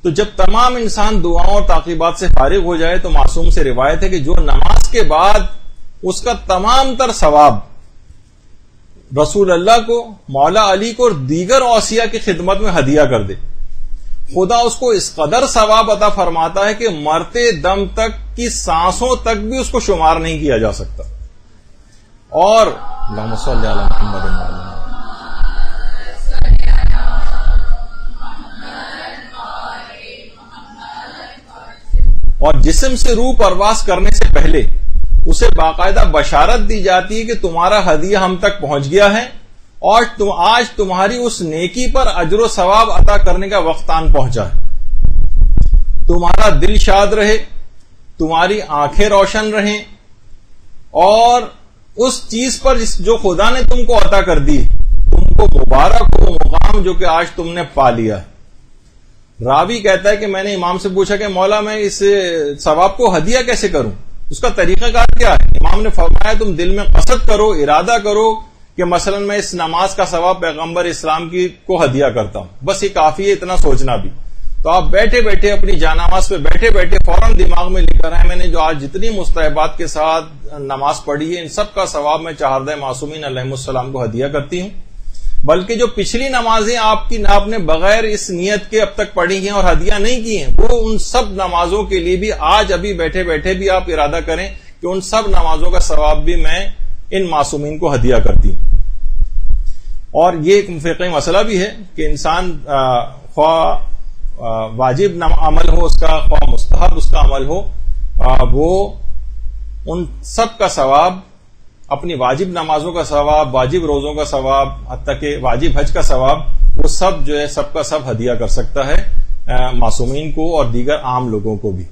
تو جب تمام انسان دعاؤں اور تعقیبات سے فارغ ہو جائے تو معصوم سے روایت ہے کہ جو نماز کے بعد اس کا تمام تر ثواب رسول اللہ کو، مولا علی کو اور دیگر اوصیاء کی خدمت میں ہدیہ کر دے، خدا اس کو اس قدر ثواب عطا فرماتا ہے کہ مرتے دم تک کی سانسوں تک بھی اس کو شمار نہیں کیا جا سکتا۔ اور اللہم صلی علی محمد وعلی آلہ۔ اور جسم سے روح پرواز کرنے سے پہلے اسے باقاعدہ بشارت دی جاتی ہے کہ تمہارا ہدیہ ہم تک پہنچ گیا ہے اور آج تمہاری اس نیکی پر اجر و ثواب عطا کرنے کا وقت آن پہنچا ہے۔ تمہارا دل شاد رہے، تمہاری آنکھیں روشن رہیں، اور اس چیز پر جو خدا نے تم کو عطا کر دی تم کو مبارک ہو مقام جو کہ آج تم نے پا لیا ہے۔ راوی کہتا ہے کہ میں نے امام سے پوچھا کہ مولا میں اس ثواب کو ہدیہ کیسے کروں، اس کا طریقہ کار کیا ہے؟ امام نے فرمایا تم دل میں قصد کرو، ارادہ کرو کہ مثلا میں اس نماز کا ثواب پیغمبر اسلام کی کو ہدیہ کرتا ہوں، بس یہ کافی ہے اتنا سوچنا بھی۔ تو آپ بیٹھے بیٹھے اپنی جانماز پہ بیٹھے بیٹھے فوراً دماغ میں لے کر آئے میں نے جو آج جتنی مستحبات کے ساتھ نماز پڑھی ہے ان سب کا ثواب میں چہاردہ معصومین علیہ السلام کو ہدیہ کرتی ہوں، بلکہ جو پچھلی نمازیں آپ نے بغیر اس نیت کے اب تک پڑھی ہیں اور ہدیہ نہیں کی ہیں وہ ان سب نمازوں کے لیے بھی آج ابھی بیٹھے بیٹھے بھی آپ ارادہ کریں کہ ان سب نمازوں کا ثواب بھی میں ان معصومین کو ہدیہ کرتی ہوں۔ اور یہ ایک فقہی مسئلہ بھی ہے کہ انسان خواہ واجب عمل ہو اس کا، خواہ مستحب اس کا عمل ہو، وہ ان سب کا ثواب، اپنی واجب نمازوں کا ثواب، واجب روزوں کا ثواب، حتیٰ کہ واجب حج کا ثواب، وہ سب جو ہے سب کا سب ہدیہ کر سکتا ہے معصومین کو اور دیگر عام لوگوں کو بھی۔